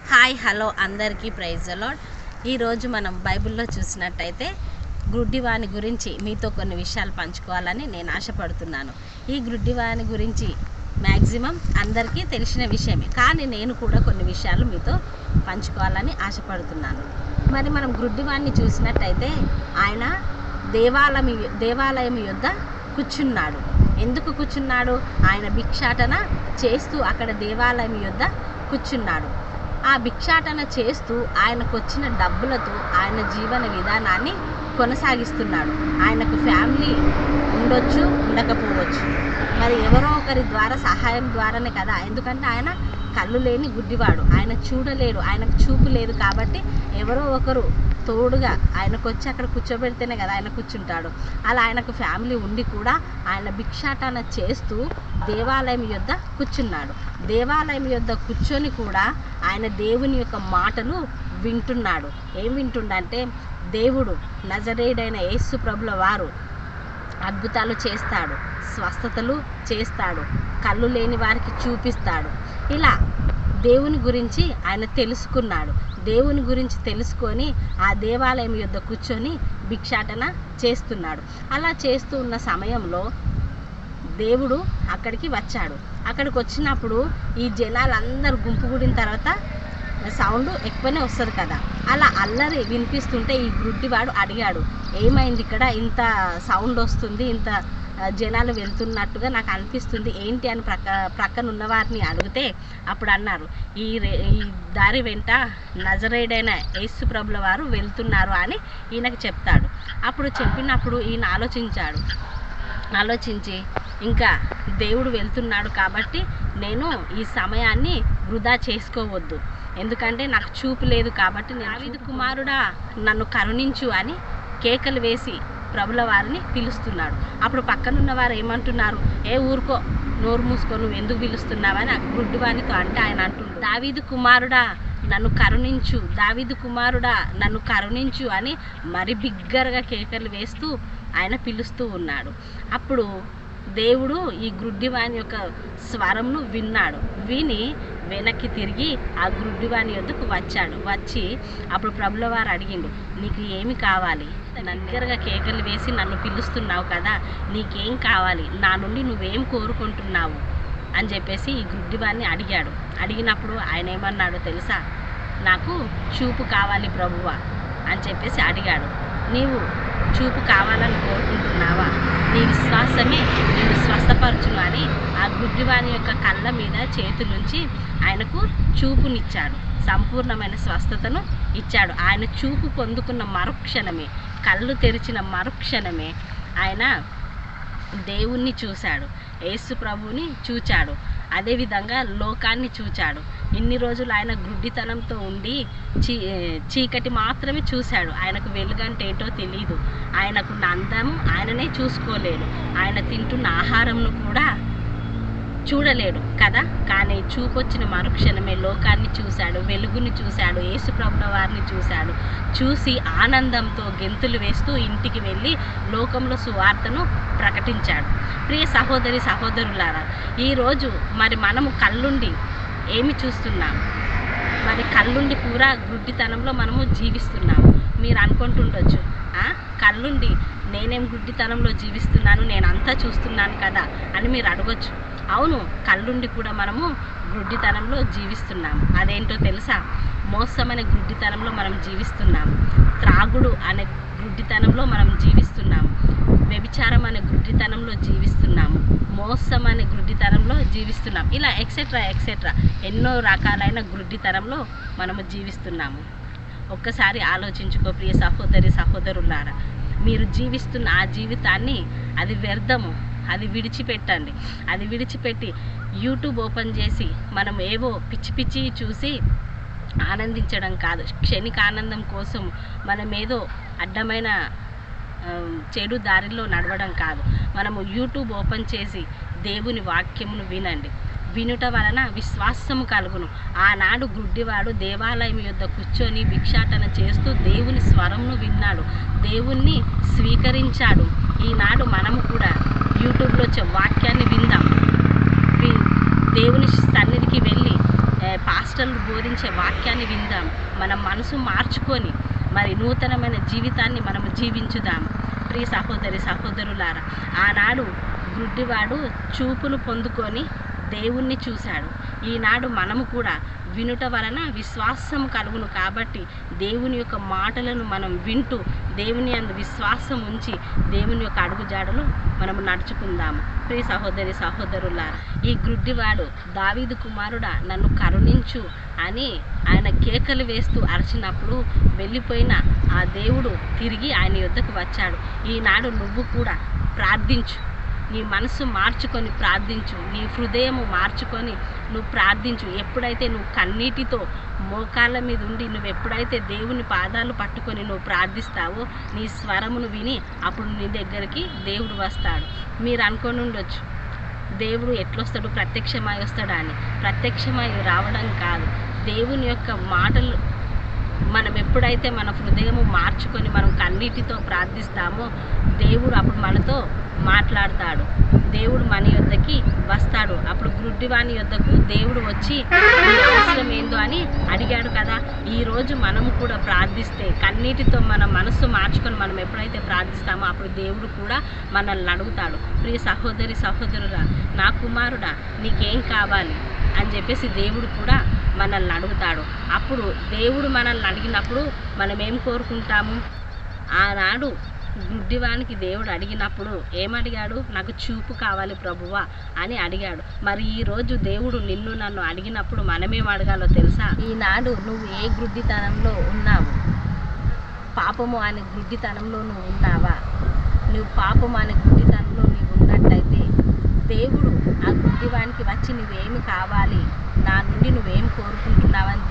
Hi hello అందరికీ praise the lord. ఈరోజు మనం బైబిల్లో చూసినట్టయితే గుడ్డివాని గురించి మీతో కొన్ని విషయాలు పంచుకోవాలని నేను ఆశపడుతున్నాను. ఈ గుడ్డివాని గురించి మ్యాక్సిమం అందరికీ తెలిసిన విషయమే, కానీ నేను కూడా కొన్ని విషయాలు మీతో పంచుకోవాలని ఆశపడుతున్నాను. మరి మనం గుడ్డివాన్ని చూసినట్టయితే ఆయన దేవాలయం యొద్ద కూర్చున్నాడు. ఎందుకు కూర్చున్నాడు? ఆయన భిక్షాటన చేస్తూ అక్కడ దేవాలయం యొద్ద కూర్చున్నాడు. ఆ భిక్షాటన చేస్తూ ఆయనకు వచ్చిన డబ్బులతో ఆయన జీవన విధానాన్ని కొనసాగిస్తున్నాడు. ఆయనకు ఫ్యామిలీ ఉండొచ్చు, ఉండకపోవచ్చు, మరి ఎవరో ఒకరి ద్వారా సహాయం ద్వారానే కదా. ఎందుకంటే ఆయన కళ్ళు లేని గుడ్డివాడు, ఆయన చూడలేడు, ఆయనకు చూపు లేదు. కాబట్టి ఎవరో ఒకరు తోడుగా ఆయనకు వచ్చి అక్కడ కూర్చోబెడితేనే కదా ఆయన కూర్చుంటాడు. అలా ఆయనకు ఫ్యామిలీ ఉండి కూడా ఆయన భిక్షాటన చేస్తూ దేవాలయం యొద్ద కూర్చున్నాడు. దేవాలయం యొద్ద కూర్చొని కూడా ఆయన దేవుని యొక్క మాటలు వింటున్నాడు. ఏం వింటుండంటే, దేవుడు నజరేయుడైన యేసు ప్రభుల వారు అద్భుతాలు చేస్తాడు, స్వస్థతలు చేస్తాడు, కళ్ళు లేని వారికి చూపిస్తాడు. ఇలా దేవుని గురించి ఆయన తెలుసుకున్నాడు. దేవుని గురించి తెలుసుకొని ఆ దేవాలయం యొద్ద కూర్చొని భిక్షాటన చేస్తున్నాడు. అలా చేస్తూ ఉన్న సమయంలో దేవుడు అక్కడికి వచ్చాడు. అక్కడికి వచ్చినప్పుడు ఈ జనాలందరూ గుంపు కూడిన తర్వాత సౌండ్ ఎక్కువనే వస్తుంది కదా. అలా అల్లరి వినిపిస్తుంటే ఈ గుడ్డివాడు అడిగాడు, ఏమైంది ఇక్కడ ఇంత సౌండ్ వస్తుంది, ఇంత జనాలు వెళ్తున్నట్టుగా నాకు అనిపిస్తుంది, ఏంటి అని ప్రక్కన ఉన్న వారిని అడిగితే అప్పుడు అన్నారు, ఈ దారి వెంట నజరేయుడైన యేసు ప్రభుల వారు వెళ్తున్నారు అని ఈయనకు చెప్తాడు. అప్పుడు చెప్పినప్పుడు ఈయన ఆలోచించి ఇంకా దేవుడు వెళ్తున్నాడు కాబట్టి నేను ఈ సమయాన్ని వృధా చేసుకోవద్దు, ఎందుకంటే నాకు చూపు లేదు కాబట్టి దావీదు కుమారుడా నన్ను కరుణించు అని కేకలు వేసి ప్రభుల వారిని పిలుస్తున్నాడు. అప్పుడు పక్కనున్న వారు ఏమంటున్నారు, ఊరుకో, నోరు మూసుకో, నువ్వు ఎందుకు పిలుస్తున్నావని ఆ గుడ్డివానితో అంటే ఆయన అంటున్నాడు, దావీదు కుమారుడా నన్ను కరుణించు, దావీదు కుమారుడా నన్ను కరుణించు అని మరి బిగ్గరగా కేకలు వేస్తూ ఆయన పిలుస్తూ ఉన్నాడు. అప్పుడు దేవుడు ఈ గుడ్డివాని యొక్క స్వరంను విన్నాడు. విని వెనక్కి తిరిగి ఆ గుడ్డివాని యొద్దకు వచ్చి అప్పుడు ప్రభుల వారు అడిగిండు, నీకు ఏమి కావాలి? దగ్గరగా కేకలు వేసి నన్ను పిలుస్తున్నావు కదా, నీకేం కావాలి? నా నుండి నువ్వేం కోరుకుంటున్నావు అని చెప్పేసి ఈ గుడ్డివాన్ని అడిగాడు. అడిగినప్పుడు ఆయన ఏమన్నాడో తెలుసా? నాకు చూపు కావాలి ప్రభువా అని చెప్పేసి అడిగాడు. నీవు చూపు కావాలని కోరుకుంటున్నావా? నీ విశ్వాసమే నేను స్వస్థపరచును అని ఆ గుడ్డివాని యొక్క కళ్ళ మీద చేతులుంచి ఆయనకు చూపునిచ్చాడు, సంపూర్ణమైన స్వస్థతను ఇచ్చాడు. ఆయన చూపు పొందుకున్న మరుక్షణమే, కళ్ళు తెరిచిన మరుక్షణమే ఆయన దేవుణ్ణి చూశాడు, యేసు ప్రభువుని చూచాడు, అదేవిధంగా లోకాన్ని చూచాడు. ఇన్ని రోజులు ఆయన గుడ్డితనంతో ఉండి చీకటి మాత్రమే చూశాడు. ఆయనకు వెలుగంటే ఏంటో తెలియదు, ఆయనకున్న అందం ఆయననే చూసుకోలేడు, ఆయన తింటున్న ఆహారంను కూడా చూడలేడు కదా. కానీ చూపొచ్చిన మరుక్షణమే లోకాన్ని చూశాడు, వెలుగుని చూశాడు, యేసు ప్రభుల వారిని చూశాడు. చూసి ఆనందంతో గెంతులు వేస్తూ ఇంటికి వెళ్ళి లోకంలో సువార్తను ప్రకటించాడు. ప్రియ సహోదరి సహోదరులారా, ఈరోజు మరి మనము కళ్ళుండి ఏమి చూస్తున్నాము? మరి కళ్ళుండి కూడా గుడ్డితనంలో మనము జీవిస్తున్నాము. మీరు అనుకుంటుండొచ్చు, కళ్ళుండి నేనేం గుడ్డితనంలో జీవిస్తున్నాను, నేను అంతా చూస్తున్నాను కదా అని మీరు అడగొచ్చు. అవును, కళ్ళుండి కూడా మనము గుడ్డితనంలో జీవిస్తున్నాము. అదేంటో తెలుసా? మోసమైన గుడ్డితనంలో మనం జీవిస్తున్నాము, త్రాగుడు అనే గుడ్డితనంలో మనం జీవిస్తున్నాము, వ్యభిచారం అనే గుడ్డితనంలో జీవిస్తున్నాము, మోసం అనే గుడ్డితనంలో జీవిస్తున్నాం. ఇలా ఎక్సెట్రా ఎన్నో రకాలైన గుడ్డితనంలో మనము జీవిస్తున్నాము. ఒక్కసారి ఆలోచించుకో ప్రియ సహోదరి సహోదరులారా, మీరు జీవిస్తున్న ఆ జీవితాన్ని అది వ్యర్థము, అది విడిచిపెట్టండి. అది విడిచిపెట్టి యూట్యూబ్ ఓపెన్ చేసి మనం ఏవో పిచ్చి చూసి ఆనందించడం కాదు. క్షణిక ఆనందం కోసం మనం ఏదో అడ్డమైన చెడు దారిలో నడవడం కాదు. మనము యూట్యూబ్ ఓపెన్ చేసి దేవుని వాక్యమును వినండి. వినుట వలన విశ్వాసము కలుగును. ఆనాడు గుడ్డివాడు దేవాలయం యొద్ద కూర్చొని భిక్షాటన చేస్తూ దేవుని స్వరంను విన్నాడు, దేవుణ్ణి స్వీకరించాడు. ఈనాడు మనము కూడా యూట్యూబ్లో వాక్యాన్ని విందాం, దేవుని సన్నిధికి వెళ్ళి పాస్టర్ అపోస్తలులు బోధించే వాక్యాన్ని విందాం. మన మనసు మార్చుకొని మరి నూతనమైన జీవితాన్ని మనము జీవించుదాం. ప్రియ సహోదరి సహోదరులారా, ఆనాడు గుడ్డివాడు చూపును పొందుకొని దేవుణ్ణి చూశాడు. ఈనాడు మనము కూడా వినుట వలన విశ్వాసం కలుగును కాబట్టి దేవుని యొక్క మాటలను మనం వింటూ దేవుని యందు విశ్వాసం ఉంచి దేవుని యొక్క అడుగుజాడలు మనము నడుచుకుందాము. ప్రియ సహోదరి సహోదరులారా, ఈ గుడ్డివాడు దావీదు కుమారుడా నన్ను కరుణించు అని ఆయన కేకలు వేస్తూ అరిచినప్పుడు వెళ్ళిపోయిన ఆ దేవుడు తిరిగి ఆయన యొద్దకు వచ్చాడు. ఈనాడు నువ్వు కూడా ప్రార్థించు, నీ మనసు మార్చుకొని ప్రార్థించు, నీ హృదయము మార్చుకొని నువ్వు ప్రార్థించు. ఎప్పుడైతే నువ్వు కన్నీటితో మోకాళ్ళ మీద ఉండి నువ్వు ఎప్పుడైతే దేవుని పాదాలు పట్టుకొని నువ్వు ప్రార్థిస్తావో నీ స్వరమును విని అప్పుడు నీ దగ్గరికి దేవుడు వస్తాడు. మీరు అనుకొని ఉండొచ్చు దేవుడు ఎట్లొస్తాడు, ప్రత్యక్షమై వస్తాడా అని. ప్రత్యక్షమై రావడం కాదు, దేవుని యొక్క మాటలు మనం ఎప్పుడైతే మన హృదయము మార్చుకొని మనం కన్నీటితో ప్రార్థిస్తామో దేవుడు అప్పుడు మనతో మాట్లాడతాడు. దేవుడు మన యొద్దకి వస్తాడు. అప్పుడు గుడ్డివాని యొద్దకు దేవుడు వచ్చి నీ అవసరం ఏందో అని అడిగాడు కదా. ఈరోజు మనము కూడా ప్రార్థిస్తే కన్నీటితో మన మనస్సు మార్చుకొని మనం ఎప్పుడైతే ప్రార్థిస్తామో అప్పుడు దేవుడు కూడా మనల్ని అడుగుతాడు. ప్రియ సహోదరి సహోదరుడా, నా కుమారుడా నీకేం కావాలి అని చెప్పేసి దేవుడు కూడా మనల్ని అడుగుతాడు. అప్పుడు దేవుడు మనల్ని అడిగినప్పుడు మనం ఏం కోరుకుంటాము? ఆనాడు గుడ్డివానికి దేవుడు అడిగినప్పుడు ఏమడిగాడు? నాకు చూపు కావాలి ప్రభువా అని అడిగాడు. మరి ఈరోజు దేవుడు నిన్ను నన్ను అడిగినప్పుడు మనమేం అడగాలో తెలుసా? ఈనాడు నువ్వు ఏ గుడ్డితనంలో ఉన్నావు? పాపము అనే గుడ్డితనంలో నువ్వు ఉన్నావా? నువ్వు పాపము అనే గుడ్డితనంలో నీవు ఉన్నట్లయితే దేవుడు ఆ గుడ్డివానికి వచ్చి నువ్వేమి కావాలి, నా నుండి నువ్వేం కోరుకుంటున్నావని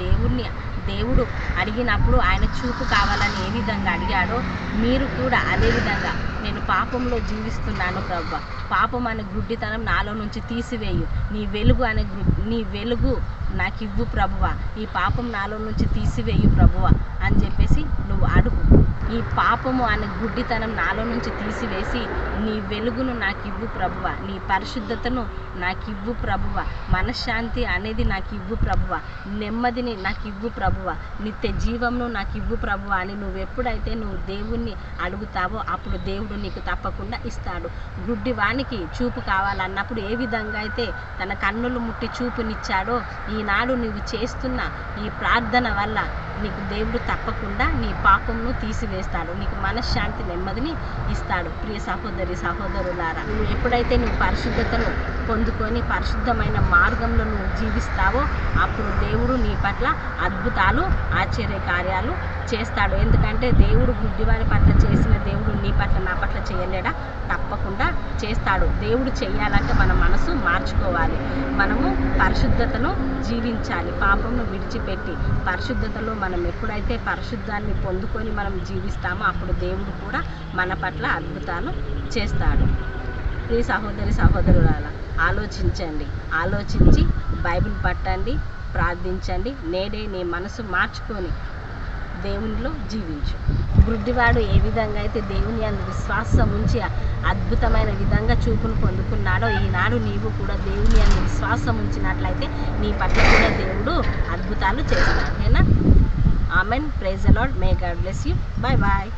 దేవుడు అడిగినప్పుడు ఆయన చూపు కావాలని ఏ విధంగా అడిగాడో మీరు కూడా అదే విధంగా నేను పాపంలో జీవిస్తున్నాను ప్రభువా, పాపం అనే గుడ్డితనం నాలో నుంచి తీసివేయు, నీ వెలుగు నాకు ఇవ్వు ప్రభువా, ఈ పాపం నాలో నుంచి తీసివేయు ప్రభువా అని చెప్పేసి నువ్వు అడుగు. ఈ పాపము అనే గుడ్డితనం నాలో నుంచి తీసివేసి నీ వెలుగును నాకు ఇవ్వు ప్రభువా, నీ పరిశుద్ధతను నాకు ఇవ్వు ప్రభువా, మనశ్శాంతి అనేది నాకు ఇవ్వు ప్రభువా, నెమ్మదిని నాకు ఇవ్వు ప్రభువా, నిత్య జీవంను నాకు ఇవ్వు ప్రభువా అని నువ్వు ఎప్పుడైతే నువ్వు దేవుణ్ణి అడుగుతావో అప్పుడు దేవుడు నీకు తప్పకుండా ఇస్తాడు. గుడ్డివానికి చూపు కావాలన్నప్పుడు ఏ విధంగా అయితే తన కన్నులు ముట్టి చూపునిచ్చాడో ఈనాడు నువ్వు చేస్తున్న ఈ ప్రార్థన వల్ల నీకు దేవుడు తప్పకుండా నీ పాపంను తీసివేస్తాడు, నీకు మనశ్శాంతి నెమ్మదిని ఇస్తాడు. ప్రియ సహోదరి సహోదరులారా, నువ్వు ఎప్పుడైతే నువ్వు పరిశుద్ధతను పొందుకొని పరిశుద్ధమైన మార్గంలో నువ్వు జీవిస్తావో అప్పుడు దేవుడు నీ పట్ల అద్భుతాలు ఆశ్చర్య కార్యాలు చేస్తాడు. ఎందుకంటే దేవుడు గుడ్డివారి పట్ల చేసిన దేవుడు నీ పట్ల నా పట్ల చేయలేడా? తప్పకుండా చేస్తాడు. దేవుడు చేయాలంటే మన మనసు మార్చుకోవాలి, మనము పరిశుద్ధతను జీవించాలి, పాపంను విడిచిపెట్టి పరిశుద్ధతలో మనం ఎప్పుడైతే పరిశుద్ధాన్ని పొందుకొని మనం జీవిస్తామో అప్పుడు దేవుడు కూడా మన పట్ల అద్భుతాలు చేస్తాడు. ప్రియ సహోదరి సహోదరులారా, ఆలోచించండి, ఆలోచించి బైబిల్ పట్టండి, ప్రార్థించండి. నేడే నీ మనసు మార్చుకొని దేవునిలో జీవించు. గుడ్డివాడు ఏ విధంగా అయితే దేవుని యందు విశ్వాసం ఉంచి అద్భుతమైన విధంగా చూపును పొందుకున్నాడో ఈనాడు నీవు కూడా దేవుని యందు విశ్వాసం ఉంచినట్లయితే నీ పట్ల కూడా దేవుడు అద్భుతాలు చేస్తాడు. ఓకేనా? Amen. Praise the Lord. May God bless you. Bye bye.